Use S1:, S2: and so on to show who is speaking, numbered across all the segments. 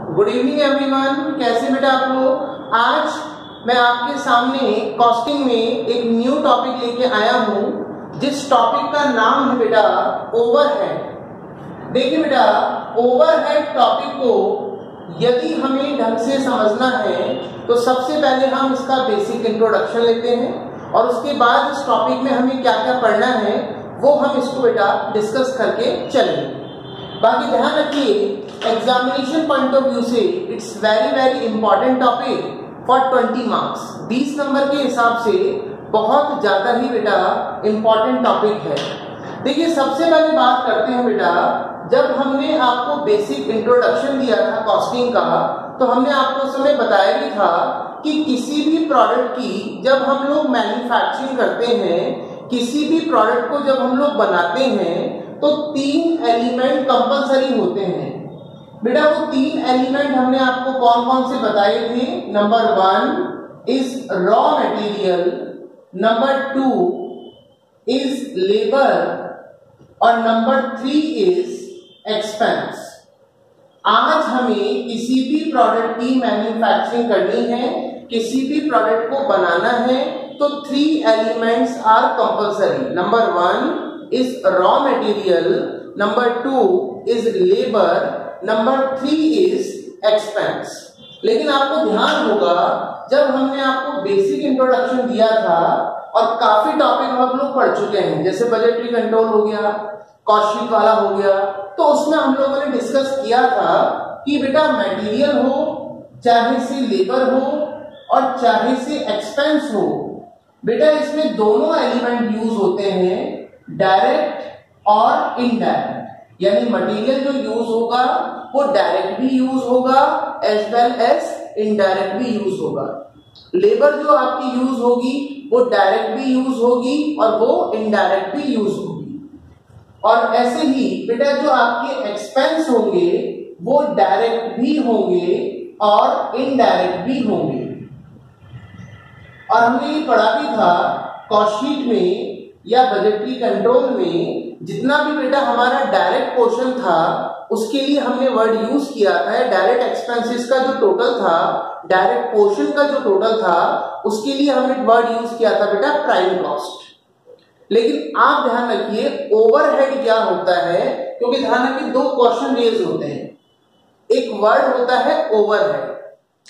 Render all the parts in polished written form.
S1: Good evening everyone, कैसे बेटा आप लोग। आज मैं आपके सामने कॉस्टिंग में एक न्यू टॉपिक लेके आया हूं, जिस टॉपिक का नाम है बेटा ओवरहेड। देखिए बेटा, ओवरहेड टॉपिक को यदि हमें ढंग से समझना है तो सबसे पहले हम इसका बेसिक इंट्रोडक्शन लेते हैं और उसके बाद इस टॉपिक में हमें क्या क्या पढ़ना है वो हम इसको बेटा डिस्कस करके चलेंगे। बाकी ध्यान रखिए, एग्जामिनेशन पॉइंट ऑफ व्यू से it's very important topic for 20 marks. 20 number के हिसाब से बहुत ज्यादा ही बेटा इंपॉर्टेंट टॉपिक है। देखिए, सबसे पहले बात करते हैं बेटा, जब हमने आपको बेसिक इंट्रोडक्शन दिया था कॉस्टिंग का, तो हमने आपको उस समय बताया भी था कि किसी भी प्रोडक्ट की जब हम लोग मैन्युफैक्चरिंग करते हैं, किसी भी प्रोडक्ट को जब हम लोग बनाते हैं तो 3 एलिमेंट कंपलसरी होते हैं बेटा। वो 3 एलिमेंट हमने आपको कौन कौन से बताए थे। Number 1 is raw material, number 2 is labour और नंबर 3 इज एक्सपेंस। आज हमें किसी भी प्रोडक्ट की मैन्युफैक्चरिंग करनी है, किसी भी प्रोडक्ट को बनाना है तो 3 elements are compulsory. Number 1 is raw material, number 2 is labor, number 3 is expense। लेकिन आपको ध्यान होगा, जब हमने आपको बेसिक इंट्रोडक्शन दिया था और काफी टॉपिक हम लोग पढ़ चुके हैं, जैसे बजटरी कंट्रोल हो गया, कॉस्ट शीट वाला हो गया, तो उसमें हम लोगों ने डिस्कस किया था कि बेटा मटेरियल हो, चाहे से लेबर हो और चाहे से एक्सपेंस हो, बेटा इसमें दोनों एलिमेंट यूज होते हैं, डायरेक्ट और इनडायरेक्ट। यानी मटेरियल जो यूज होगा वो डायरेक्ट भी यूज होगा एज वेल एज इनडायरेक्ट भी यूज होगा। लेबर जो आपकी यूज होगी वो डायरेक्ट भी यूज होगी और वो इनडायरेक्ट भी यूज होगी। और ऐसे ही बेटा जो आपके एक्सपेंस होंगे वो डायरेक्ट भी होंगे और इनडायरेक्ट भी होंगे। और हमने ये पढ़ा भी था कॉस्ट शीट में या बजटरी कंट्रोल में, जितना भी बेटा हमारा डायरेक्ट पोर्शन था उसके लिए हमने वर्ड यूज किया था, डायरेक्ट एक्सपेंसेस का जो टोटल था, डायरेक्ट पोर्शन का जो टोटल था, उसके लिए हमने वर्ड यूज किया था बेटा प्राइम कॉस्ट। लेकिन आप ध्यान रखिए ओवरहेड क्या होता है, क्योंकि ध्यान रखिए 2 क्वेश्चन रेज होते हैं। एक वर्ड होता है ओवरहेड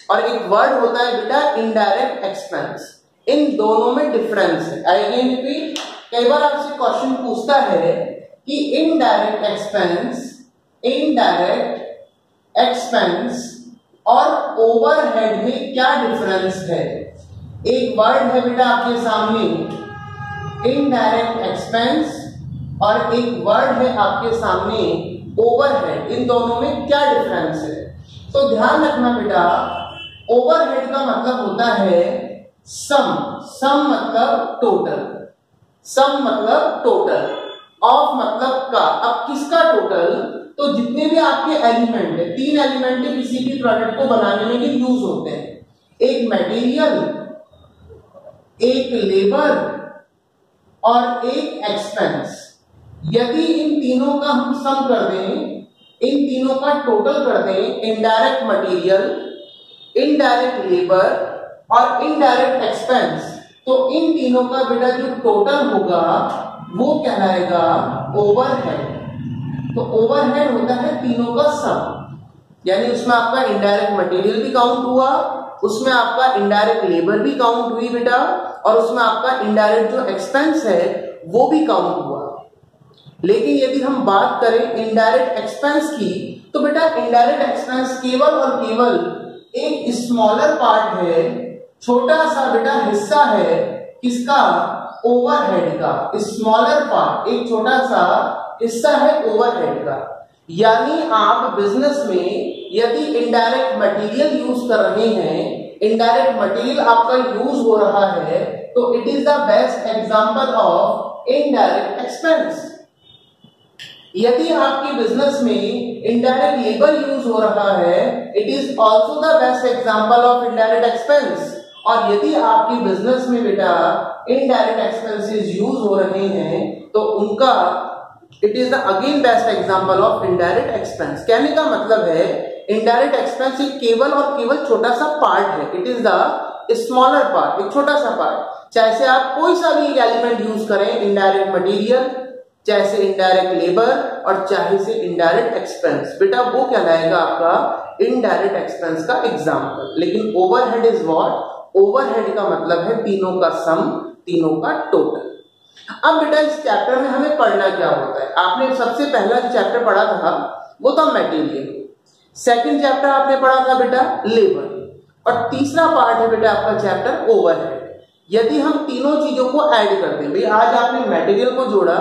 S1: और एक वर्ड होता है बेटा इनडायरेक्ट एक्सपेंस। इन दोनों में डिफरेंस है। आई अगेन रिपीट, कई बार आपसे क्वेश्चन पूछता है कि इनडायरेक्ट एक्सपेंस और ओवरहेड में क्या डिफरेंस है। एक वर्ड है बेटा आपके सामने इनडायरेक्ट एक्सपेंस और एक वर्ड है आपके सामने ओवरहेड। इन दोनों में क्या डिफरेंस है तो ध्यान रखना बेटा, ओवरहेड का मतलब होता है सम मतलब टोटल, सम मतलब टोटल, ऑफ मतलब का। अब किसका टोटल, तो जितने भी आपके एलिमेंट है, 3 एलिमेंट है किसी भी प्रोडक्ट को बनाने में जो यूज होते हैं, एक मटेरियल, एक लेबर और एक एक्सपेंस। यदि इन तीनों का हम सम कर दें, इन तीनों का टोटल कर दें, इनडायरेक्ट मटेरियल, इनडायरेक्ट लेबर और इनडायरेक्ट एक्सपेंस, तो इन तीनों का बेटा जो टोटल होगा वो कहलाएगा ओवरहेड। तो ओवरहेड होता है तीनों का सम, यानी उसमें आपका इनडायरेक्ट मटेरियल भी काउंट हुआ, उसमें आपका इनडायरेक्ट लेबर भी काउंट हुई बेटा, और उसमें आपका इनडायरेक्ट जो एक्सपेंस है वो भी काउंट हुआ। लेकिन यदि हम बात करें इनडायरेक्ट एक्सपेंस की, तो बेटा इनडायरेक्ट एक्सपेंस केवल और केवल एक स्मॉलर पार्ट है, छोटा सा बेटा हिस्सा है किसका, ओवरहेड का। स्मॉलर पार्ट, एक छोटा सा हिस्सा है ओवरहेड का। यानी आप बिजनेस में यदि इनडायरेक्ट मटेरियल यूज कर रहे हैं, इनडायरेक्ट मटेरियल आपका यूज हो रहा है, तो it is the best example of indirect expense. यदि आपके बिजनेस में इनडायरेक्ट लेबर यूज हो रहा है, it is also the best example of indirect expense. और यदि आपके बिजनेस में बेटा इनडायरेक्ट एक्सपेंसेस यूज हो रहे हैं तो उनका it is the again best example of indirect expense. कहने का मतलब है इनडायरेक्ट एक्सपेंस एक केवल और केवल छोटा सा पार्ट है, it is the smaller part, एक छोटा सा पार्ट। चाहे से आप कोई सा भी एक एलिमेंट यूज करें, इनडायरेक्ट मटेरियल, चाहे से इनडायरेक्ट लेबर और चाहे से इनडायरेक्ट एक्सपेंस, बेटा वो कहलाएगा आपका इनडायरेक्ट एक्सपेंस का एग्जाम्पल। लेकिन ओवरहेड इज व्हाट? ओवरहेड का मतलब है तीनों का सम, तीनों का टोटल। अब बेटा इस चैप्टर में हमें पढ़ना क्या होता है? आपने सबसे पहला जो चैप्टर पढ़ा था वो था मटेरियल, सेकंड चैप्टर आपने पढ़ा था बेटा लेबर, और तीसरा पार्ट है बेटा आपका चैप्टर ओवरहेड। यदि हम तीनों चीजों को ऐड कर दें, भाई आज आपने मटेरियल को जोड़ा,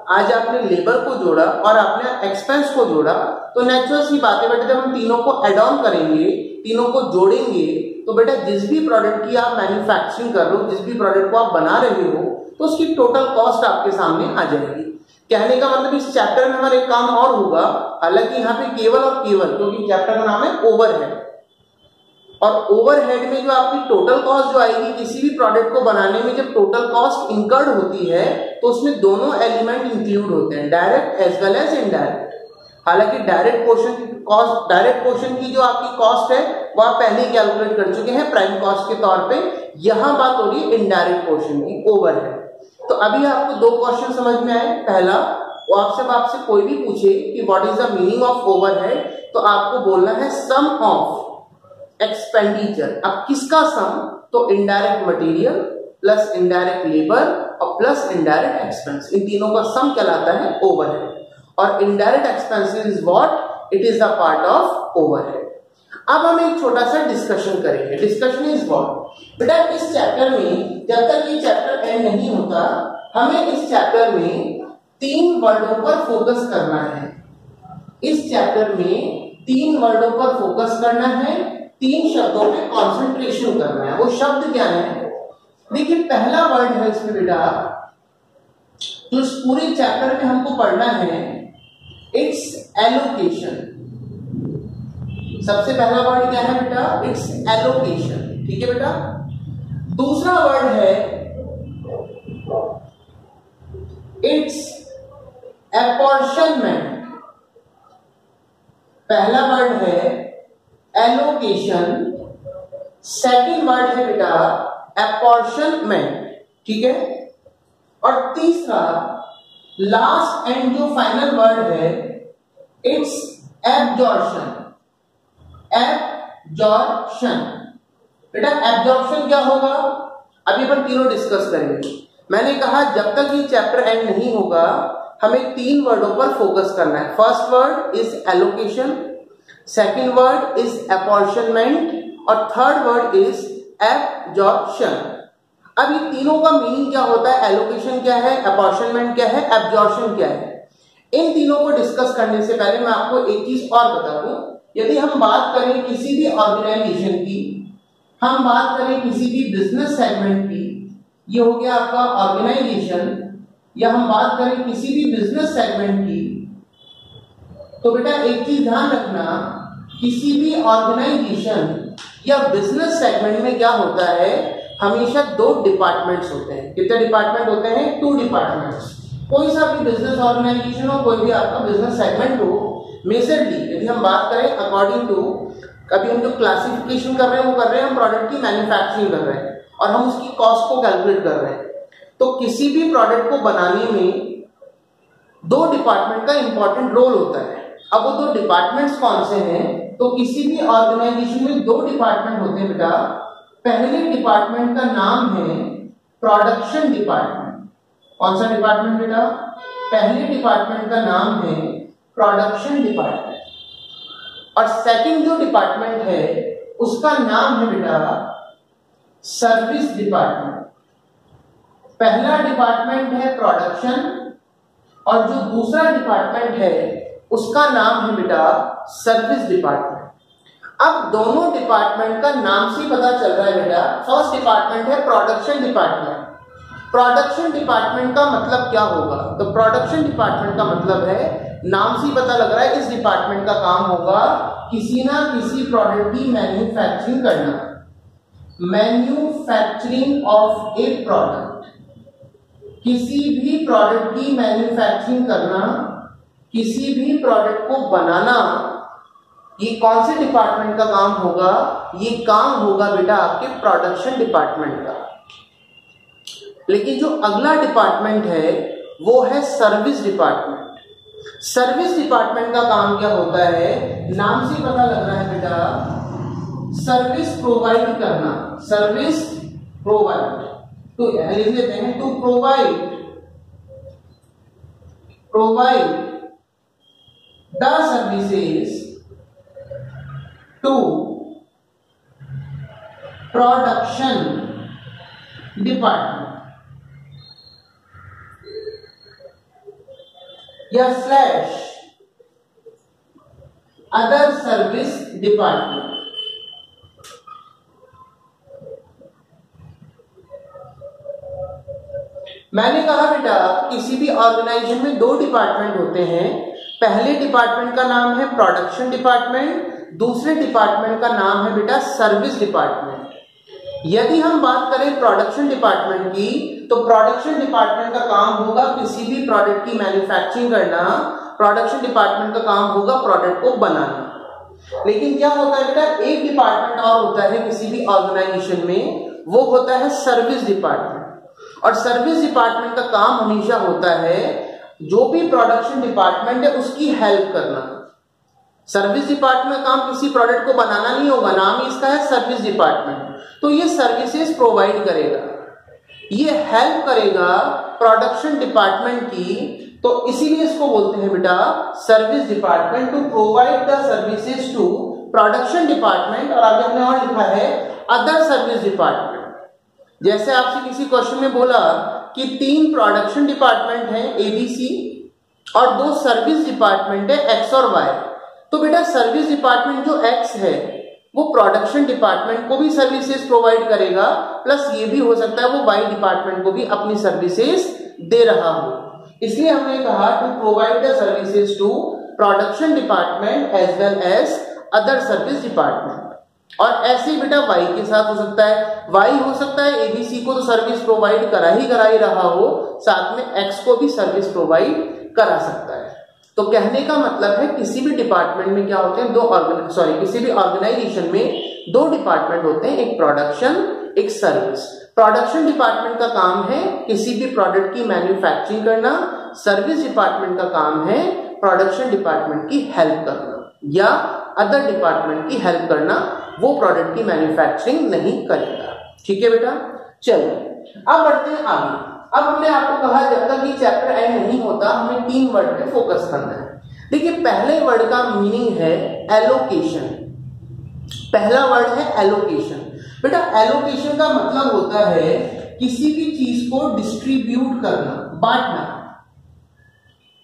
S1: आज आपने लेबर को जोड़ा और आपने एक्सपेंस को जोड़ा, तो नेचुरल सी बात है बेटा जब हम तीनों को एड ऑन करेंगे, तीनों को जोड़ेंगे, तो बेटा जिस भी प्रोडक्ट की आप मैन्युफैक्चरिंग कर रहे हो, जिस भी प्रोडक्ट को आप बना रहे हो, तो उसकी टोटल कॉस्ट आपके सामने आ जाएगी। कहने का मतलब इस चैप्टर में हमारा एक काम और होगा, हालांकि यहाँ पे केवल और केवल, क्योंकि चैप्टर का नाम है ओवरहेड, और ओवरहेड में जो आपकी टोटल कॉस्ट जो आएगी किसी भी प्रोडक्ट को बनाने में, जब टोटल कॉस्ट इंकर्ड होती है तो उसमें दोनों एलिमेंट इंक्लूड होते हैं, direct as well as indirect. हालांकि डायरेक्ट पोर्शन की कॉस्ट, डायरेक्ट पोर्शन की जो आपकी कॉस्ट है वो आप पहले ही कैलकुलेट कर चुके हैं प्राइम कॉस्ट के तौर पे। यहां बात हो रही है इनडायरेक्ट पोर्शन की, ओवरहेड। तो अभी आपको दो क्वेश्चन समझ में आए। पहला, वो आपसे कोई भी पूछे कि what is the meaning of overhead, तो आपको बोलना है सम ऑफ एक्सपेंडिचर। अब किसका सम? तो indirect material plus indirect labour और प्लस इनडायरेक्ट एक्सपेंस, इन तीनों का सम कहलाता है ओवरहेड। और indirect expenses is what? It is the part of overhead. अब हम एक छोटा सा डिस्कशन करेंगे। Discussion is what? बेटा इस चैप्टर में जब तक ये चैप्टर एंड नहीं होता, हमें इस चैप्टर में 3 वर्डों पर फोकस करना है। इस चैप्टर में 3 वर्डों पर फोकस करना है, 3 शब्दों पे कंसंट्रेशन करना है। वो शब्द क्या है? देखिए पहला वर्ड है इसमें बेटा, जो इस पूरे चैप्टर में हमको पढ़ना है, इट्स एलोकेशन। सबसे पहला वर्ड क्या है बेटा? It's allocation. ठीक है बेटा। दूसरा वर्ड है इट्स अपॉर्शनमेंट। पहला वर्ड है एलोकेशन, सेकंड वर्ड है बेटा अपॉर्शनमेंट। ठीक है। और तीसरा लास्ट एंड जो फाइनल वर्ड है, इट्स एब्जॉर्प्शन। एब्जॉर्प्शन बेटा, एब्जॉर्प्शन क्या होगा? अभी अपन तीनों डिस्कस करेंगे। मैंने कहा जब तक ये चैप्टर एंड नहीं होगा, हमें 3 वर्डों पर फोकस करना है। First word is allocation, second word is apportionment और थर्ड वर्ड इज एब्जॉर्प्शन। अब ये तीनों का मीनिंग क्या होता है? एलोकेशन क्या है, अपॉर्शनमेंट क्या है, एब्जॉर्प्शन क्या है? इन तीनों को डिस्कस करने से पहले मैं आपको एक चीज और बता दूं। यदि हम बात करें किसी भी ऑर्गेनाइजेशन की, हम बात करें किसी भी बिजनेस सेगमेंट की, ये हो गया आपका ऑर्गेनाइजेशन, या हम बात करें किसी भी बिजनेस सेगमेंट की, तो बेटा एक चीज ध्यान रखना, किसी भी ऑर्गेनाइजेशन या बिजनेस सेगमेंट में क्या होता है, हमेशा 2 डिपार्टमेंट्स होते हैं। कितने डिपार्टमेंट होते हैं? 2 डिपार्टमेंट्स। कोई सा भी बिजनेस ऑर्गेनाइजेशन हो, कोई भी आपका बिजनेस सेगमेंट हो, मेजरली यदि हम बात करें अकॉर्डिंग टू, अभी हम जो क्लासिफिकेशन कर रहे हैं वो कर रहे हैं हम प्रोडक्ट की मैन्युफैक्चरिंग कर रहे हैं और हम उसकी कॉस्ट को कैलकुलेट कर रहे हैं। तो किसी भी प्रोडक्ट को बनाने में 2 डिपार्टमेंट का इंपॉर्टेंट रोल होता है। अब वो 2 डिपार्टमेंट्स कौन से हैं? तो किसी भी ऑर्गेनाइजेशन में 2 डिपार्टमेंट होते हैं बेटा। पहले डिपार्टमेंट का नाम है प्रोडक्शन डिपार्टमेंट। कौन सा डिपार्टमेंट बेटा? पहले डिपार्टमेंट का नाम है प्रोडक्शन डिपार्टमेंट। और सेकंड जो डिपार्टमेंट है उसका नाम है बेटा सर्विस डिपार्टमेंट। पहला डिपार्टमेंट है प्रोडक्शन और जो दूसरा डिपार्टमेंट है उसका नाम है बेटा सर्विस डिपार्टमेंट। अब दोनों डिपार्टमेंट का नाम से पता चल रहा है बेटा, फर्स्ट डिपार्टमेंट है प्रोडक्शन डिपार्टमेंट। प्रोडक्शन डिपार्टमेंट का मतलब क्या होगा? तो प्रोडक्शन डिपार्टमेंट का मतलब है, नाम से पता लग रहा है इस डिपार्टमेंट का काम होगा किसी ना किसी प्रोडक्ट की मैन्युफैक्चरिंग करना। मैन्युफैक्चरिंग ऑफ ए प्रोडक्ट, किसी भी प्रोडक्ट की मैन्युफैक्चरिंग करना, किसी भी प्रोडक्ट को बनाना, ये कौन से डिपार्टमेंट का काम होगा? ये काम होगा बेटा आपके प्रोडक्शन डिपार्टमेंट का। लेकिन जो अगला डिपार्टमेंट है वो है सर्विस डिपार्टमेंट। सर्विस डिपार्टमेंट का काम क्या होता है? नाम से पता लग रहा है बेटा, सर्विस प्रोवाइड करना। सर्विस प्रोवाइड, तो लिख लेते हैं to provide the services to production department या स्लैश अदर सर्विस डिपार्टमेंट। मैंने कहा बेटा किसी भी ऑर्गेनाइजेशन में दो डिपार्टमेंट होते हैं। पहले डिपार्टमेंट का नाम है प्रोडक्शन डिपार्टमेंट, दूसरे डिपार्टमेंट का नाम है बेटा सर्विस डिपार्टमेंट। यदि हम बात करें प्रोडक्शन डिपार्टमेंट की, तो प्रोडक्शन डिपार्टमेंट का काम होगा किसी भी प्रोडक्ट की मैन्युफैक्चरिंग करना। प्रोडक्शन डिपार्टमेंट का काम होगा प्रोडक्ट को बनाना। लेकिन क्या होता है बेटा, एक डिपार्टमेंट और होता है किसी भी ऑर्गेनाइजेशन में, वो होता है सर्विस डिपार्टमेंट। और सर्विस डिपार्टमेंट का काम हमेशा होता है जो भी प्रोडक्शन डिपार्टमेंट है उसकी हेल्प करना। सर्विस डिपार्टमेंट का काम किसी प्रोडक्ट को बनाना नहीं होगा, नाम ही इसका है सर्विस डिपार्टमेंट। तो ये सर्विसेज प्रोवाइड करेगा, ये हेल्प करेगा प्रोडक्शन डिपार्टमेंट की, तो इसीलिए इसको बोलते हैं बेटा service department, to provide the services to production department. और आगे हमने और लिखा है अदर सर्विस डिपार्टमेंट। जैसे आपसे किसी क्वेश्चन में बोला कि 3 प्रोडक्शन डिपार्टमेंट हैं ABC और 2 सर्विस डिपार्टमेंट है X और Y, तो बेटा सर्विस डिपार्टमेंट जो X है वो प्रोडक्शन डिपार्टमेंट को भी सर्विसेज प्रोवाइड करेगा, प्लस ये भी हो सकता है वो Y डिपार्टमेंट को भी अपनी सर्विसेज दे रहा हो। इसलिए हमने कहा to provide the services to production department as well as other service department. और ऐसे ही बेटा Y के साथ हो सकता है, Y हो सकता है ABC को तो सर्विस प्रोवाइड करा ही रहा हो, साथ में X को भी सर्विस प्रोवाइड करा सकता है। तो कहने का मतलब है किसी भी डिपार्टमेंट में क्या होते हैं, किसी भी ऑर्गेनाइजेशन में 2 डिपार्टमेंट होते हैं, एक प्रोडक्शन एक सर्विस। प्रोडक्शन डिपार्टमेंट का काम है किसी भी प्रोडक्ट की मैन्युफैक्चरिंग करना, सर्विस डिपार्टमेंट का काम है प्रोडक्शन डिपार्टमेंट की हेल्प करना या अदर डिपार्टमेंट की हेल्प करना, वो प्रोडक्ट की मैन्युफैक्चरिंग नहीं करेगा। ठीक है बेटा, चलो अब बढ़ते हैं आगे। अब हमने आपको कहा जब तक ये चैप्टर एंड नहीं होता हमें 3 वर्ड पे फोकस करना है। देखिए पहले वर्ड का मीनिंग है एलोकेशन। पहला वर्ड है एलोकेशन। बेटा एलोकेशन का मतलब होता है किसी भी चीज को डिस्ट्रीब्यूट करना, बांटना।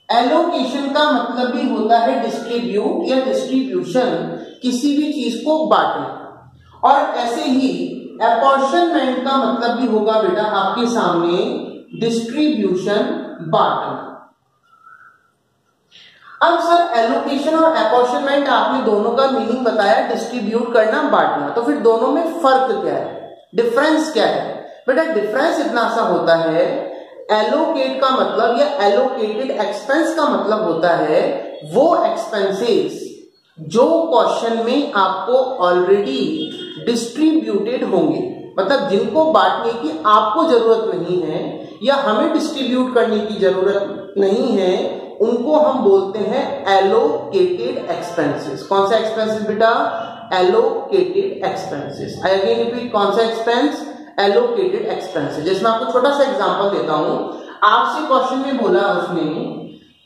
S1: एलोकेशन का मतलब भी होता है डिस्ट्रीब्यूट या डिस्ट्रीब्यूशन, किसी भी चीज को बांटना। और ऐसे ही अपॉर्शनमेंट का मतलब भी होगा बेटा आपके सामने डिस्ट्रीब्यूशन, बांटना। अब सर एलोकेशन और अपॉर्शनमेंट आपने दोनों का मीनिंग बताया, डिस्ट्रीब्यूट करना, बांटना, तो फिर दोनों में फर्क क्या है, डिफरेंस क्या है? बेटा डिफरेंस इतना सा होता है, एलोकेट का मतलब या एलोकेटेड एक्सपेंस का मतलब होता है वो एक्सपेंसेस जो क्वेश्चन में आपको ऑलरेडी डिस्ट्रीब्यूटेड होंगे, मतलब जिनको बांटने की आपको जरूरत नहीं है या हमें डिस्ट्रीब्यूट करने की जरूरत नहीं है, उनको हम बोलते हैं एलोकेटेड एक्सपेंसेस। कौन सा एक्सपेंसेस बेटा? Allocated expenses. I again repeat, कौन सा एक्सपेंस? Allocated expenses. जिसमें आपको छोटा सा एग्जांपल देता हूं, आपसे क्वेश्चन में बोला उसने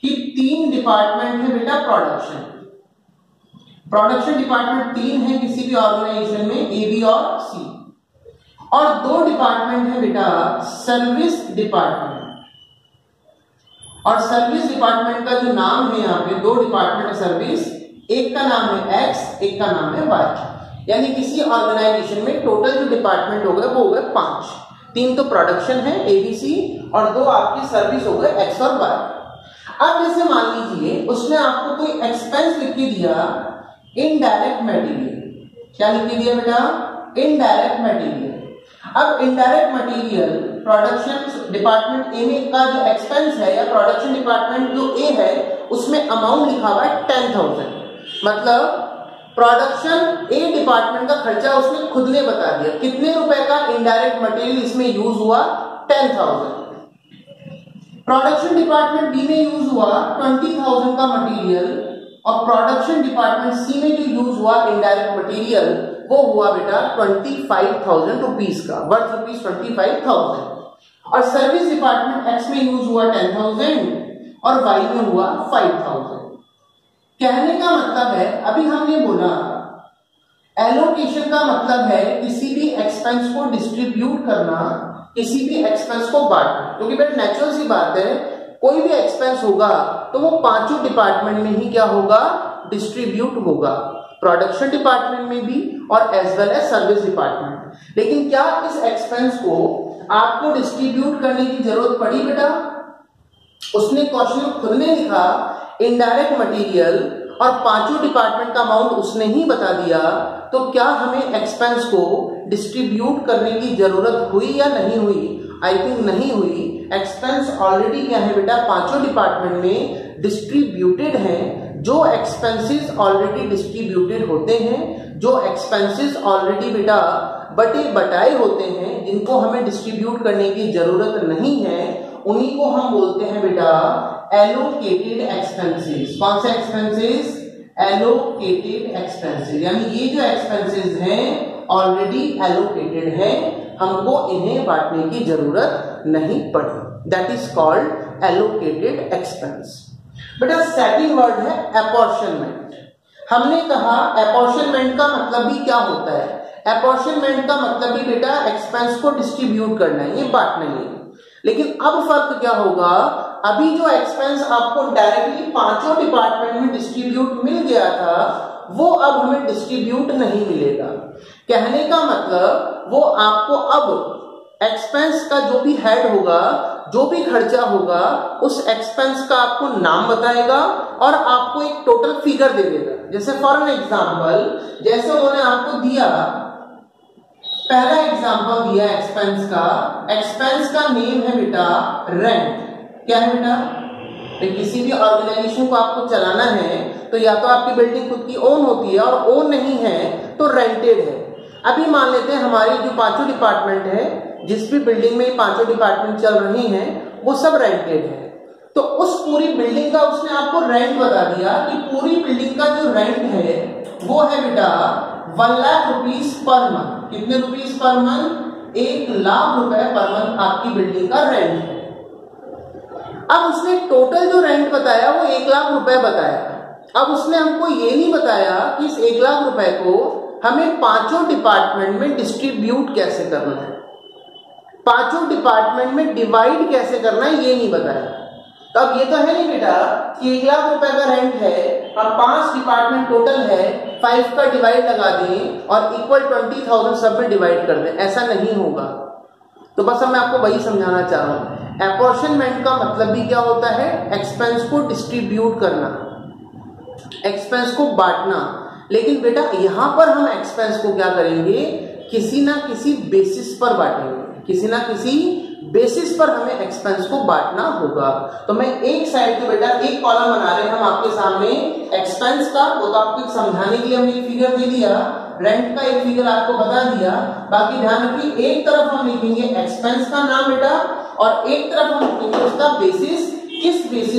S1: कि 3 डिपार्टमेंट है बेटा प्रोडक्शन। प्रोडक्शन डिपार्टमेंट 3 है किसी भी ऑर्गेनाइजेशन में, A, B और C, और 2 डिपार्टमेंट है बेटा सर्विस डिपार्टमेंट। और सर्विस डिपार्टमेंट का जो नाम है यहाँ पे, 2 डिपार्टमेंट है सर्विस, एक का नाम है X, एक का नाम है Y। यानी किसी ऑर्गेनाइजेशन में टोटल जो डिपार्टमेंट हो गए वो हो गए 5। 3 तो प्रोडक्शन है ABC और 2 आपकी सर्विस हो गए X और Y। अब जैसे मान लीजिए उसने आपको कोई एक्सपेंस लिख के दिया, इनडायरेक्ट मटेरियल। क्या लिख के दिया बेटा? Indirect material. अब indirect material production department A में का जो एक्सपेंस है या प्रोडक्शन डिपार्टमेंट जो ए है उसमें अमाउंट लिखा हुआ है 10,000। मतलब प्रोडक्शन ए डिपार्टमेंट का खर्चा उसने खुद ने बता दिया, कितने रुपए का इनडायरेक्ट मटेरियल इसमें यूज हुआ, 10,000। प्रोडक्शन डिपार्टमेंट बी में यूज हुआ 20,000 का मटेरियल, और प्रोडक्शन डिपार्टमेंट सी में जो यूज हुआ इनडायरेक्ट मटेरियल वो हुआ बेटा 25,000 रुपीज का, वर्थ रुपीज 25,000। और सर्विस डिपार्टमेंट एक्स में यूज हुआ 10,000 और वाई में हुआ 5,000। कहने का मतलब है, अभी हमने बोला एलोकेशन का मतलब है किसी भी एक्सपेंस को डिस्ट्रीब्यूट करना, किसी भी एक्सपेंस को बांटना। क्योंकि बेटा नेचुरल सी बात है, कोई भी एक्सपेंस होगा तो वो पांचों डिपार्टमेंट में ही क्या होगा, डिस्ट्रीब्यूट होगा, प्रोडक्शन डिपार्टमेंट में भी और as well as service department. लेकिन क्या इस एक्सपेंस को आपको डिस्ट्रीब्यूट करने की जरूरत पड़ी बेटा? उसने क्वेश्चन खुद ने लिखा इनडायरेक्ट मटेरियल और पांचों डिपार्टमेंट का अमाउंट उसने ही बता दिया, तो क्या हमें एक्सपेंस को डिस्ट्रीब्यूट करने की जरूरत हुई या नहीं हुई? आई थिंक नहीं हुई। एक्सपेंस ऑलरेडी क्या है बेटा, पांचों डिपार्टमेंट में डिस्ट्रीब्यूटेड हैं। जो एक्सपेंसेस ऑलरेडी डिस्ट्रीब्यूटेड होते हैं, जो एक्सपेंसेस ऑलरेडी बेटा बटे बटाए होते हैं, जिनको हमें डिस्ट्रीब्यूट करने की जरूरत नहीं है, उन्हीं को हम बोलते हैं बेटा एलोकेटेड एक्सपेंसेस। कौन से एक्सपेंसेस? Allocated expenses. यानी ये जो एक्सपेंसेस हैं ऑलरेडी एलोकेटेड हैं, हमको इन्हें बांटने की जरूरत नहीं पड़ी। That is called allocated expense. बेटा सेकंड वर्ड है अपॉर्शनमेंट। हमने कहा अपॉर्शनमेंट का मतलब भी क्या होता है? अपॉर्शनमेंट का मतलब भी बेटा एक्सपेंस को डिस्ट्रीब्यूट करना है, ये बांटना है। लेकिन अब फर्क क्या होगा, अभी जो एक्सपेंस आपको डायरेक्टली पांचों डिपार्टमेंट में डिस्ट्रीब्यूट मिल गया था, वो अब हमें डिस्ट्रीब्यूट नहीं मिलेगा। कहने का मतलब वो आपको अब एक्सपेंस का जो भी हेड होगा, जो भी खर्चा होगा, उस एक्सपेंस का आपको नाम बताएगा और आपको एक टोटल फिगर दे देगा। जैसे फॉर एन एग्जांपल, जैसे उन्होंने आपको दिया, पहला एग्जांपल दिया एक्सपेंस का, एक्सपेंस का नेम है बेटा रेंट। क्या है बेटा? किसी भी ऑर्गेनाइजेशन को आपको चलाना है तो या तो आपकी बिल्डिंग खुद की ओन होती है, और ओन नहीं है तो रेंटेड है। अभी मान लेते हैं हमारी जो पांचों डिपार्टमेंट है, जिस भी बिल्डिंग में पांचों डिपार्टमेंट चल रही हैं, वो सब रेंटेड है। तो उस पूरी बिल्डिंग का उसने आपको रेंट बता दिया कि पूरी बिल्डिंग का जो रेंट है वो है बेटा 1 लाख रुपीज पर मंथ। कितने रुपीज पर मंथ? 1 लाख रुपए पर मंथ आपकी बिल्डिंग का रेंट है। अब उसने टोटल जो रेंट बताया वो 1 लाख रुपए बताया। अब उसने हमको ये नहीं बताया कि इस 1 लाख रुपए को हमें पांचों डिपार्टमेंट में डिस्ट्रीब्यूट कैसे करना है, पांचों डिपार्टमेंट में डिवाइड कैसे करना है, ये नहीं बताया। तो अब ये तो है नहीं बेटा कि 1 लाख रुपए का रेंट है और 5 डिपार्टमेंट टोटल है, 5 का डिवाइड लगा दें और इक्वल 20,000 सब में डिवाइड कर दें, ऐसा नहीं होगा। तो बस अब मैं आपको वही समझाना चाह रहा हूं। अपॉर्शनमेंट का मतलब भी क्या होता है? एक्सपेंस को डिस्ट्रीब्यूट करना, एक्सपेंस को बांटना। लेकिन बेटा यहां पर हम एक्सपेंस को क्या करेंगे, किसी ना किसी बेसिस पर बांटेंगे, किसी ना किसी बेसिस पर हमें एक्सपेंस को बांटना होगा। तो मैं एक साइड पे बेटा एक कॉलम बना रहे हैं हम आपके सामने एक्सपेंस का, वो तो आपको समझाने के लिए हमने एक फिगर दे दिया, रेंट का एक फिगर आपको बता दिया। बाकी ध्यान रखिए, एक तरफ हम लिखेंगे एक्सपेंस का नाम बेटा और एक तरफ हम लिखेंगे उसका बेसिस, किस बेसिस